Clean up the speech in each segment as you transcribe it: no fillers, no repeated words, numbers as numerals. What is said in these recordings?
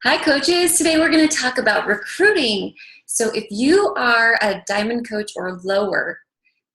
Hi, coaches. Today we're going to talk about recruiting. So, if you are a diamond coach or lower,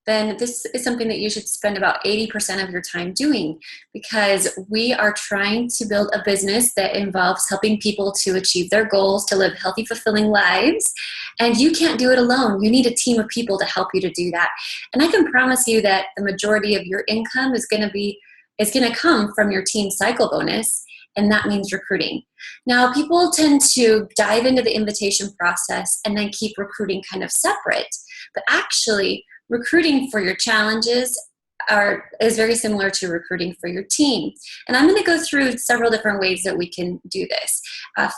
then this is something that you should spend about 80% of your time doing because we are trying to build a business that involves helping people to achieve their goals, to live healthy, fulfilling lives. And you can't do it alone. You need a team of people to help you to do that. And I can promise you that the majority of your income is going to come from your team cycle bonus, and that means recruiting. Now, people tend to dive into the invitation process and then keep recruiting kind of separate, but actually, recruiting for your challenges is very similar to recruiting for your team. And I'm going to go through several different ways that we can do this.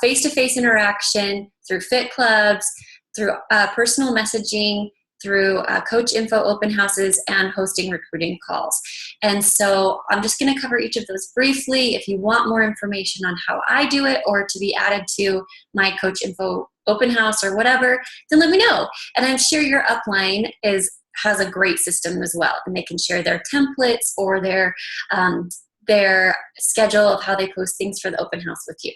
Face-to-face interaction, through fit clubs, through personal messaging, through coach info open houses, and hosting recruiting calls. And so I'm just going to cover each of those briefly. If you want more information on how I do it or to be added to my coach info open house or whatever, then let me know. And I'm sure your upline has a great system as well, and they can share their templates or their schedule of how they post things for the open house with you.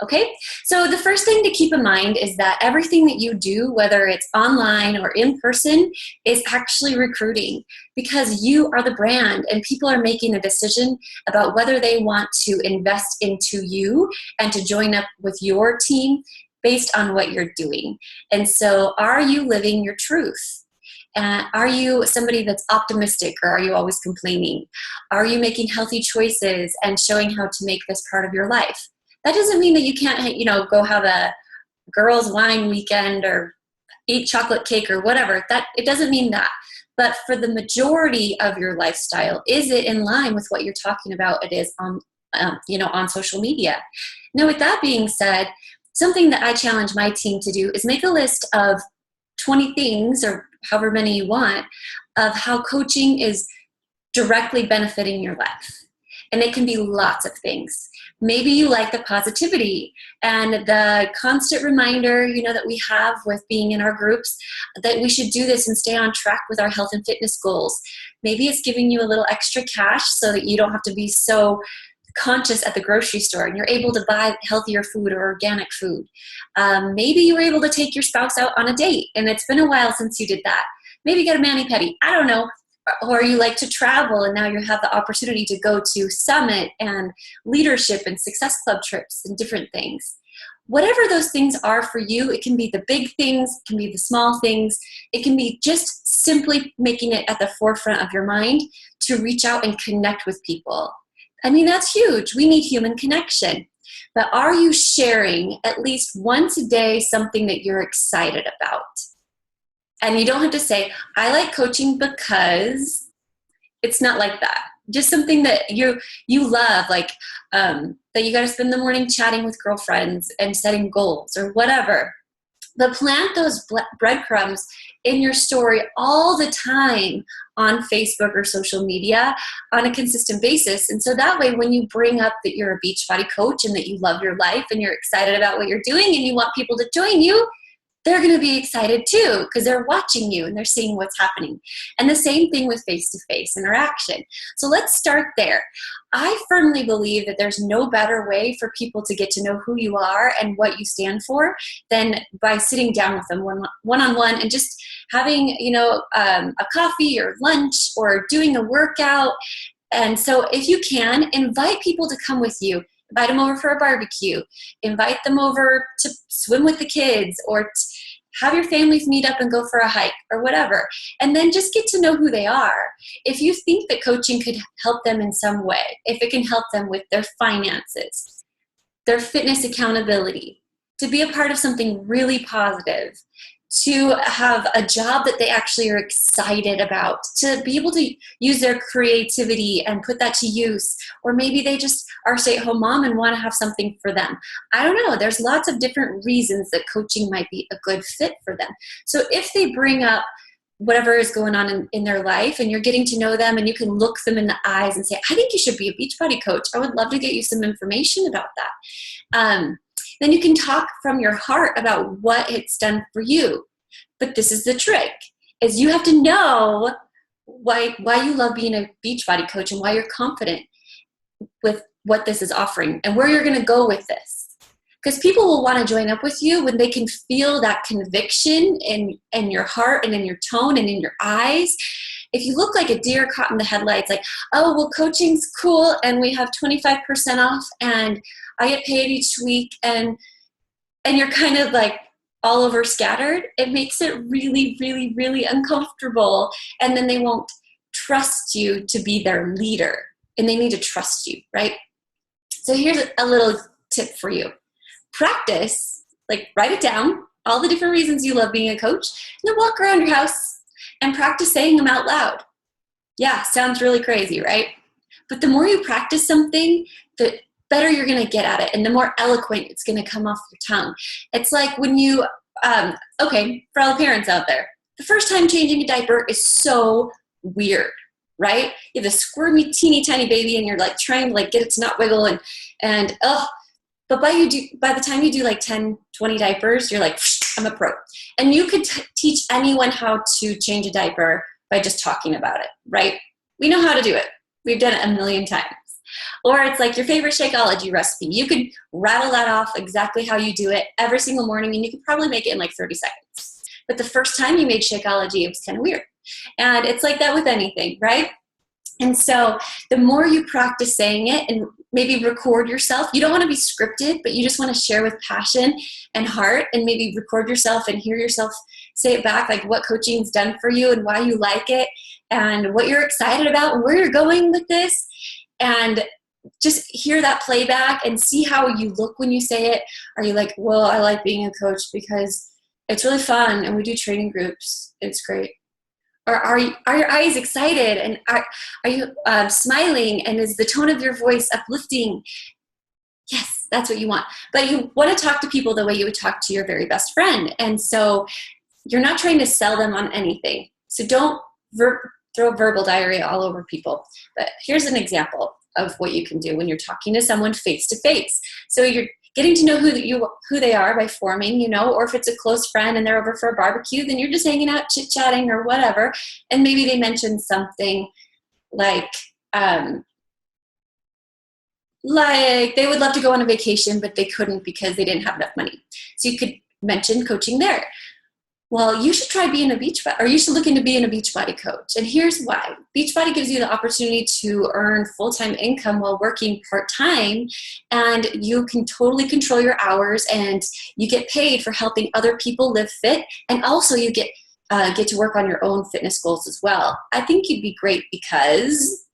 Okay, so the first thing to keep in mind is that everything that you do, whether it's online or in person, is actually recruiting, because you are the brand and people are making a decision about whether they want to invest into you and to join up with your team based on what you're doing. And so, are you living your truth? Are you somebody that's optimistic, or are you always complaining? Are you making healthy choices and showing how to make this part of your life? That doesn't mean that you can't, go have a girls' wine weekend or eat chocolate cake or whatever. It doesn't mean that. But for the majority of your lifestyle, is it in line with what you're talking about? It is on social media. Now, with that being said, something that I challenge my team to do is make a list of 20 things, or however many you want, of how coaching is directly benefiting your life. And it can be lots of things. Maybe you like the positivity and the constant reminder, that we have with being in our groups that we should do this and stay on track with our health and fitness goals. Maybe it's giving you a little extra cash so that you don't have to be so conscious at the grocery store and you're able to buy healthier food or organic food. Maybe you were able to take your spouse out on a date and it's been a while since you did that. Maybe get a mani-pedi. I don't know. Or you like to travel and now you have the opportunity to go to Summit and leadership and Success Club trips and different things. Whatever those things are for you, it can be the big things, it can be the small things, it can be just simply making it at the forefront of your mind to reach out and connect with people. I mean, that's huge. We need human connection. But are you sharing at least once a day something that you're excited about? And you don't have to say, I like coaching because. It's not like that. Just something that you love, like that you got to spend the morning chatting with girlfriends and setting goals or whatever. But plant those breadcrumbs in your story all the time on Facebook or social media on a consistent basis. And so that way, when you bring up that you're a Beachbody coach and that you love your life and you're excited about what you're doing and you want people to join you, they're going to be excited too because they're watching you and they're seeing what's happening. And the same thing with face-to-face interaction. So let's start there. I firmly believe that there's no better way for people to get to know who you are and what you stand for than by sitting down with them one-on-one and just having, a coffee or lunch or doing a workout. And so if you can, invite people to come with you. Invite them over for a barbecue. Invite them over to swim with the kids or have your families meet up and go for a hike or whatever. And then just get to know who they are. If you think that coaching could help them in some way, if it can help them with their finances, their fitness accountability, to be a part of something really positive, to have a job that they actually are excited about, to be able to use their creativity and put that to use. Or maybe they just are a stay-at-home mom and want to have something for them. I don't know. There's lots of different reasons that coaching might be a good fit for them. So if they bring up whatever is going on in their life and you're getting to know them and you can look them in the eyes and say, I think you should be a Beachbody coach. I would love to get you some information about that. Then you can talk from your heart about what it's done for you. But this is the trick, is you have to know why you love being a Beachbody coach and why you're confident with what this is offering and where you're going to go with this. Because people will want to join up with you when they can feel that conviction in your heart and in your tone and in your eyes. If you look like a deer caught in the headlights, like, oh, well, coaching's cool and we have 25% off and I get paid each week, and you're kind of like all over scattered, it makes it really, really, really uncomfortable. And then they won't trust you to be their leader, and they need to trust you, right? So here's a little tip for you. Practice, like write it down, all the different reasons you love being a coach, and then walk around your house and practice saying them out loud. Yeah, sounds really crazy, right? But the more you practice something, the better you're going to get at it, and the more eloquent it's going to come off your tongue. It's like when you, okay, for all the parents out there, the first time changing a diaper is so weird, right? You have a squirmy, teeny tiny baby, and you're like trying to like get it to not wiggle, and but by the time you do like 10, 20 diapers, you're like, I'm a pro. And you could teach anyone how to change a diaper by just talking about it, right? We know how to do it. We've done it a million times. Or it's like your favorite Shakeology recipe. You could rattle that off exactly how you do it every single morning, and you could probably make it in like 30 seconds. But the first time you made Shakeology, it was kind of weird. And it's like that with anything, right? And so the more you practice saying it and maybe record yourself, you don't want to be scripted, but you just want to share with passion and heart, and maybe record yourself and hear yourself say it back, like what coaching's done for you and why you like it and what you're excited about and where you're going with this. And just hear that playback and see how you look when you say it. Are you like, well, I like being a coach because it's really fun and we do training groups. It's great. Or are your eyes excited, and are you smiling, and is the tone of your voice uplifting? Yes, that's what you want. But you want to talk to people the way you would talk to your very best friend. And so you're not trying to sell them on anything. So don't throw verbal diarrhea all over people. But here's an example of what you can do when you're talking to someone face to face. So you're getting to know who they are by forming, or if it's a close friend and they're over for a barbecue, then you're just hanging out, chit-chatting or whatever. And maybe they mention something like they would love to go on a vacation, but they couldn't because they didn't have enough money. So you could mention coaching there. Well, you should try being you should look into being a Beachbody coach. And here's why. Beachbody gives you the opportunity to earn full-time income while working part-time, and you can totally control your hours, and you get paid for helping other people live fit, and also you get to work on your own fitness goals as well. I think you'd be great because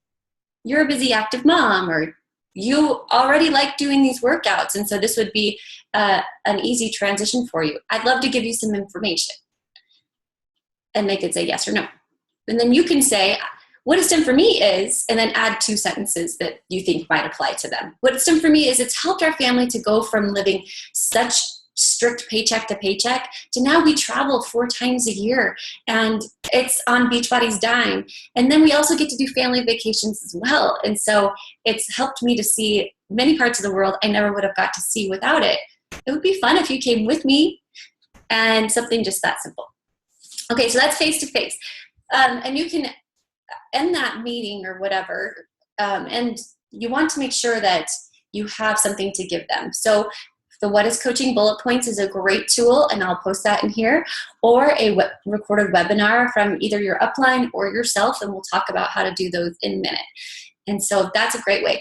you're a busy, active mom, or you already like doing these workouts, and so this would be an easy transition for you. I'd love to give you some information. And they could say yes or no. And then you can say, what it's done for me is, and then add 2 sentences that you think might apply to them. What it's done for me is it's helped our family to go from living such strict paycheck to paycheck to now we travel 4 times a year, and it's on Beachbody's dime. And then we also get to do family vacations as well. And so it's helped me to see many parts of the world I never would have got to see without it. It would be fun if you came with me, and something just that simple. Okay, so that's face-to-face. And you can end that meeting or whatever, and you want to make sure that you have something to give them. So the What is Coaching bullet points is a great tool, and I'll post that in here, or a recorded webinar from either your upline or yourself, and we'll talk about how to do those in a minute. And so that's a great way.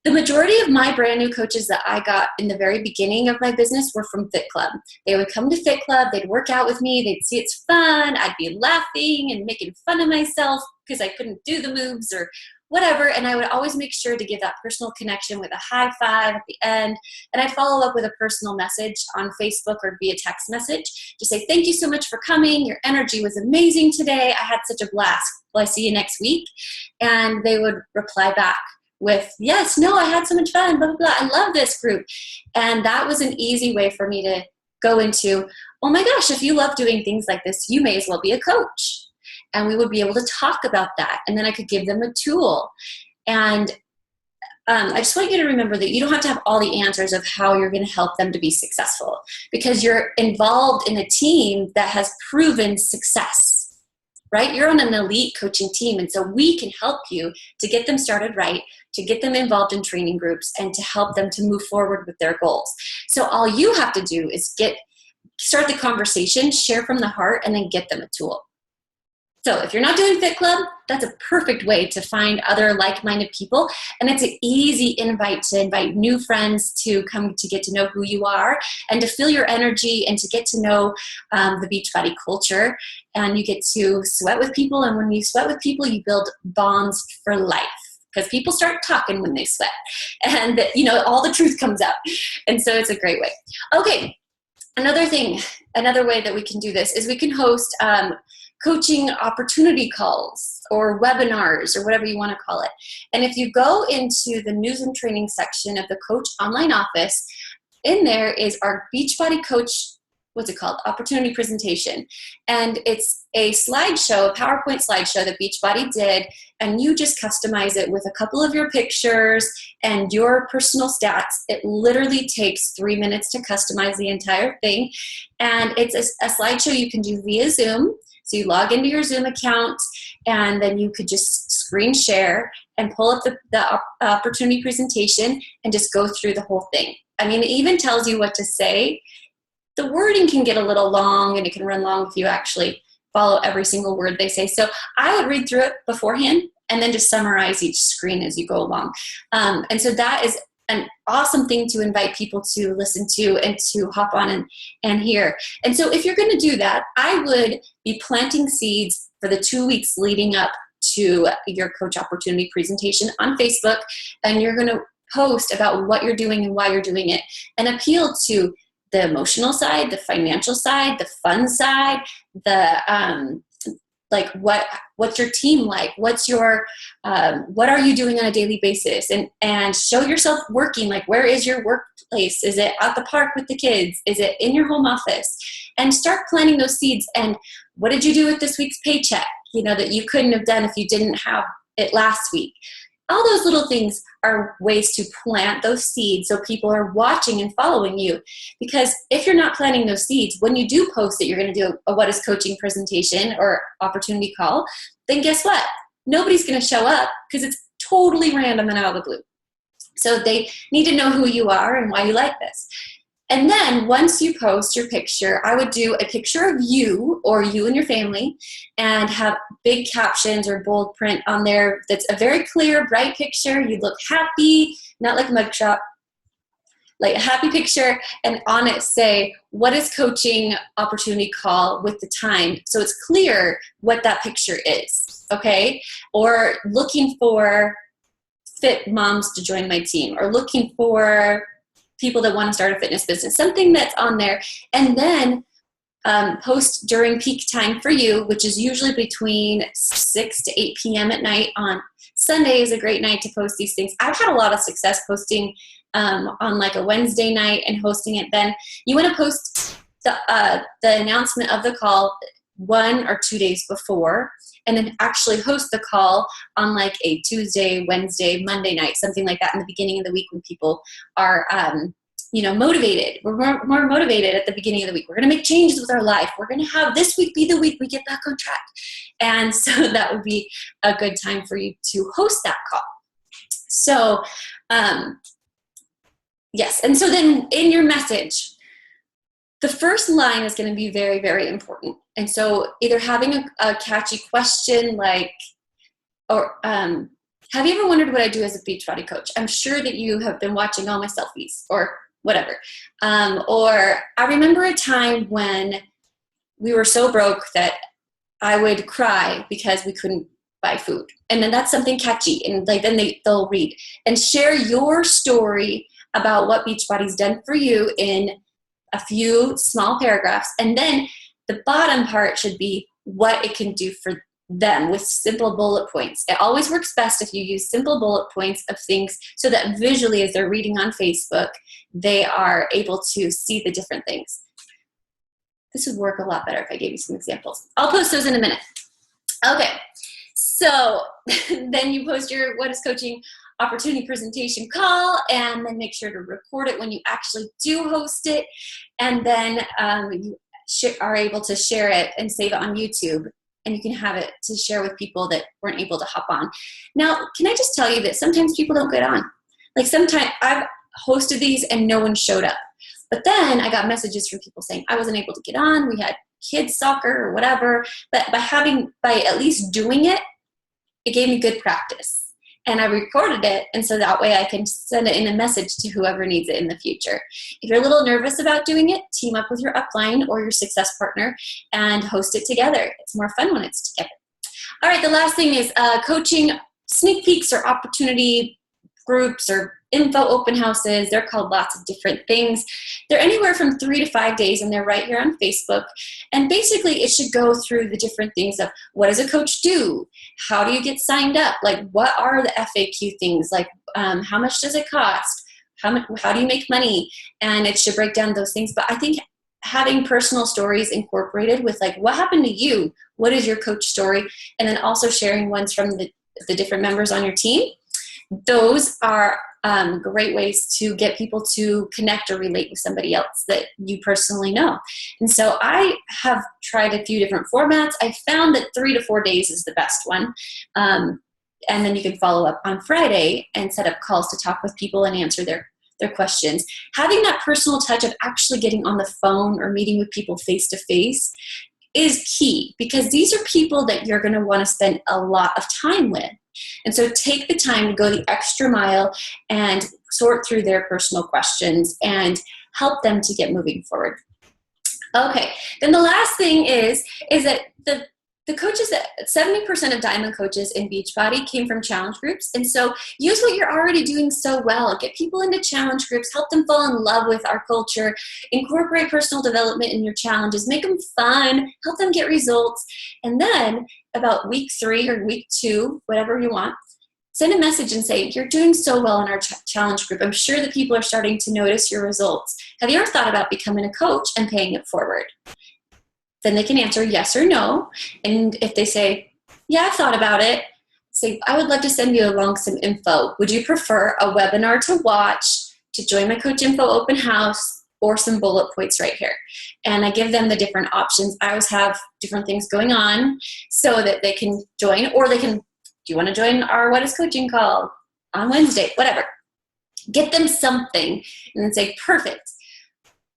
The majority of my brand new coaches that I got in the very beginning of my business were from Fit Club. They would come to Fit Club, they'd work out with me, they'd see it's fun, I'd be laughing and making fun of myself because I couldn't do the moves or whatever, and I would always make sure to give that personal connection with a high five at the end, and I'd follow up with a personal message on Facebook or via text message to say, thank you so much for coming, your energy was amazing today, I had such a blast, will I see you next week? And they would reply back with, yes, no, I had so much fun, blah, blah, blah. I love this group. And that was an easy way for me to go into, oh my gosh, if you love doing things like this, you may as well be a coach. And we would be able to talk about that. And then I could give them a tool. And I just want you to remember that you don't have to have all the answers of how you're going to help them to be successful, because you're involved in a team that has proven success. Right? You're on an elite coaching team, and so we can help you to get them started right, to get them involved in training groups, and to help them to move forward with their goals. So all you have to do is start the conversation, share from the heart, and then get them a tool. So if you're not doing Fit Club, that's a perfect way to find other like-minded people. And it's an easy invite to invite new friends to come to get to know who you are and to feel your energy and to get to know the Beachbody culture. And you get to sweat with people. And when you sweat with people, you build bonds for life, because people start talking when they sweat. And, all the truth comes out. And so it's a great way. Okay, another way that we can do this is we can host coaching opportunity calls or webinars or whatever you want to call it. And if you go into the news and training section of the Coach Online Office, in there is our Beachbody Coach, what's it called? Opportunity presentation. And it's a slideshow, a PowerPoint slideshow that Beachbody did, and you just customize it with a couple of your pictures and your personal stats. It literally takes 3 minutes to customize the entire thing. And it's a slideshow you can do via Zoom. So you log into your Zoom account, and then you could just screen share and pull up the opportunity presentation and just go through the whole thing. I mean, it even tells you what to say. The wording can get a little long, and it can run long if you actually follow every single word they say. So I would read through it beforehand and then just summarize each screen as you go along. And so that is an awesome thing to invite people to listen to and to hop on and hear. And so if you're going to do that, I would be planting seeds for the 2 weeks leading up to your coach opportunity presentation on Facebook. And you're going to post about what you're doing and why you're doing it, and appeal to the emotional side, the financial side, the fun side, the what's your team like? What are you doing on a daily basis? And show yourself working. Like, where is your workplace? Is it at the park with the kids? Is it in your home office? And start planting those seeds. And what did you do with this week's paycheck? That you couldn't have done if you didn't have it last week. All those little things are ways to plant those seeds so people are watching and following you. Because if you're not planting those seeds, when you do post that you're going to do a what is coaching presentation or opportunity call, then guess what? Nobody's going to show up because it's totally random and out of the blue. So they need to know who you are and why you like this. And then once you post your picture, I would do a picture of you or you and your family and have big captions or bold print on there that's a very clear, bright picture. You look happy, not like a mugshot, like a happy picture, and on it say, what is coaching opportunity call with the time? So it's clear what that picture is, okay? Or looking for fit moms to join my team, or looking for people that want to start a fitness business, something that's on there. And then post during peak time for you, which is usually between 6 to 8 p.m. at night. On Sunday is a great night to post these things. I've had a lot of success posting on like a Wednesday night and hosting it. Then you want to post the announcement of the call 1 or 2 days before, and then actually host the call on like a Tuesday, Wednesday, Monday night, something like that in the beginning of the week when people are, motivated. We're more motivated at the beginning of the week. We're going to make changes with our life. We're going to have this week be the week we get back on track. And so that would be a good time for you to host that call. So, yes. And so then in your message, the first line is going to be very, very important. And so either having a catchy question like, have you ever wondered what I do as a Beachbody coach? I'm sure that you have been watching all my selfies or whatever. Or I remember a time when we were so broke that I would cry because we couldn't buy food. And then that's something catchy. And like then they'll read and share your story about what Beachbody's done for you in a few small paragraphs. And then the bottom part should be what it can do for them with simple bullet points. It always works best if you use simple bullet points of things so that visually as they're reading on Facebook, they are able to see the different things. This would work a lot better if I gave you some examples. I'll post those in a minute. Okay, so then you post your What is Coaching opportunity presentation call, and then make sure to record it when you actually do host it, and then you are able to share it and save it on YouTube and you can have it to share with people that weren't able to hop on. Now, can I just tell you that sometimes people don't get on? Like sometimes I've hosted these and no one showed up. But then I got messages from people saying I wasn't able to get on. We had kids soccer or whatever. But by at least doing it, it gave me good practice. And I recorded it, and so that way I can send it in a message to whoever needs it in the future. If you're a little nervous about doing it, team up with your upline or your success partner and host it together. It's more fun when it's together. All right, the last thing is coaching sneak peeks or opportunity groups or info open houses. They're called lots of different things. They're anywhere from 3 to 5 days, and they're right here on Facebook. And basically, it should go through the different things of what does a coach do? How do you get signed up? Like, what are the FAQ things? Like, how much does it cost? How do you make money? And it should break down those things. But I think having personal stories incorporated with, like, what happened to you? What is your coach story? And then also sharing ones from the different members on your team. Those are great ways to get people to connect or relate with somebody else that you personally know. And so I have tried a few different formats. I found that 3 to 4 days is the best one. And then you can follow up on Friday and set up calls to talk with people and answer their questions. Having that personal touch of actually getting on the phone or meeting with people face to face is key, because these are people that you're going to want to spend a lot of time with. And so take the time to go the extra mile and sort through their personal questions and help them to get moving forward. Okay, then the last thing is that the coaches, that 70% of Diamond coaches in Beachbody came from challenge groups. And so use what you're already doing so well. Get people into challenge groups, help them fall in love with our culture, incorporate personal development in your challenges, make them fun, help them get results. And then about week 3 or week 2, whatever you want, send a message and say, you're doing so well in our challenge group. I'm sure that people are starting to notice your results. Have you ever thought about becoming a coach and paying it forward? Then they can answer yes or no. And if they say, yeah, I've thought about it, say, I would love to send you along some info. Would you prefer a webinar to watch, to join my Coach Info open house, or some bullet points right here? And I give them the different options. I always have different things going on so that they can join, or they can, do you want to join our What is Coaching call on Wednesday? Whatever. Get them something and then say, perfect.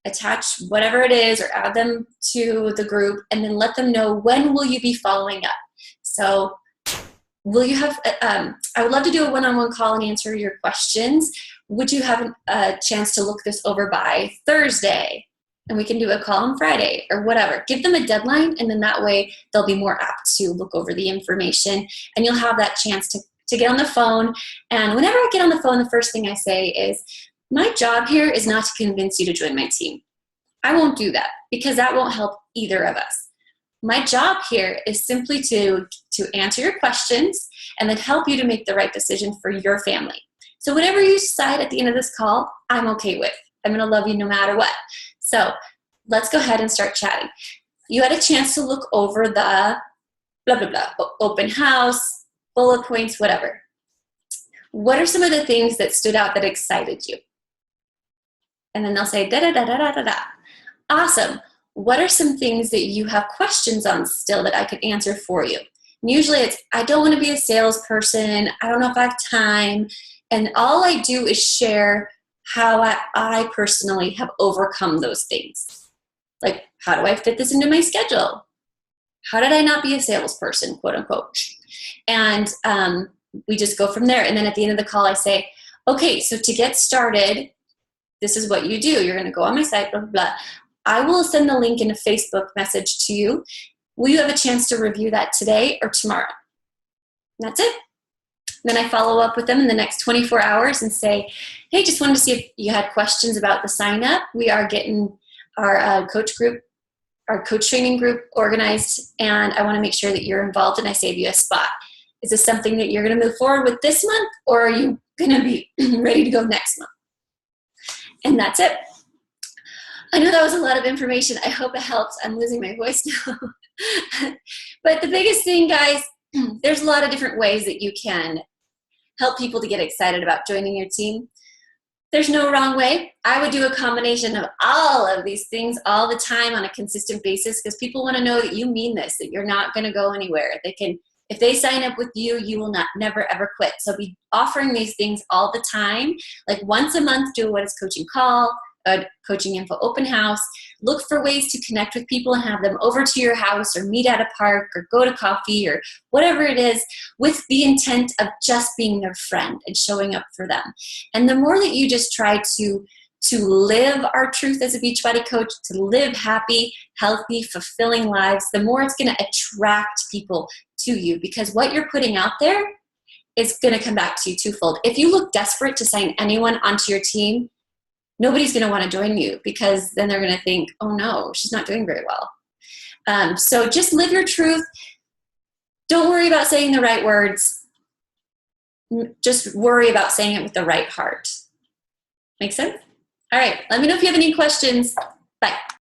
Attach whatever it is or add them to the group, and then let them know, when will you be following up? So will you have, I would love to do a one-on-one call and answer your questions. Would you have a chance to look this over by Thursday? And we can do a call on Friday or whatever. Give them a deadline, and then that way they'll be more apt to look over the information, and you'll have that chance to get on the phone. And whenever I get on the phone, the first thing I say is, my job here is not to convince you to join my team. I won't do that, because that won't help either of us. My job here is simply to answer your questions and then help you to make the right decision for your family. So whatever you decide at the end of this call, I'm okay with. I'm going to love you no matter what. So let's go ahead and start chatting. You had a chance to look over the blah, blah, blah, open house, bullet points, whatever. What are some of the things that stood out that excited you? And then they'll say, da-da-da-da-da-da-da. Awesome. What are some things that you have questions on still that I could answer for you? And usually it's, I don't want to be a salesperson. I don't know if I have time. And all I do is share how I personally have overcome those things. Like, how do I fit this into my schedule? How did I not be a salesperson, quote unquote? And we just go from there. And then at the end of the call, I say, okay, so to get started, this is what you do. You're going to go on my site, blah, blah, blah. I will send the link in a Facebook message to you. Will you have a chance to review that today or tomorrow? And that's it. Then I follow up with them in the next 24 hours and say, hey, just wanted to see if you had questions about the sign up. We are getting our coach training group organized, and I want to make sure that you're involved and I save you a spot. Is this something that you're going to move forward with this month, or are you going to be ready to go next month? And that's it. I know that was a lot of information. I hope it helps. I'm losing my voice now. But the biggest thing, guys, there's a lot of different ways that you can help people to get excited about joining your team. There's no wrong way. I would do a combination of all of these things all the time on a consistent basis, because people want to know that you mean this, that you're not going to go anywhere. If they sign up with you, you will never ever quit. So be offering these things all the time. Like once a month, do a What is Coaching call, a coaching info open house. Look for ways to connect with people and have them over to your house or meet at a park or go to coffee or whatever it is, with the intent of just being their friend and showing up for them. And the more that you just try to live our truth as a Beachbody coach, to live happy, healthy, fulfilling lives, the more it's going to attract people to you, because what you're putting out there is going to come back to you twofold. If you look desperate to sign anyone onto your team, nobody's going to want to join you, because then they're going to think, oh no, she's not doing very well. So just live your truth. Don't worry about saying the right words. Just worry about saying it with the right heart. Make sense? All right. Let me know if you have any questions. Bye.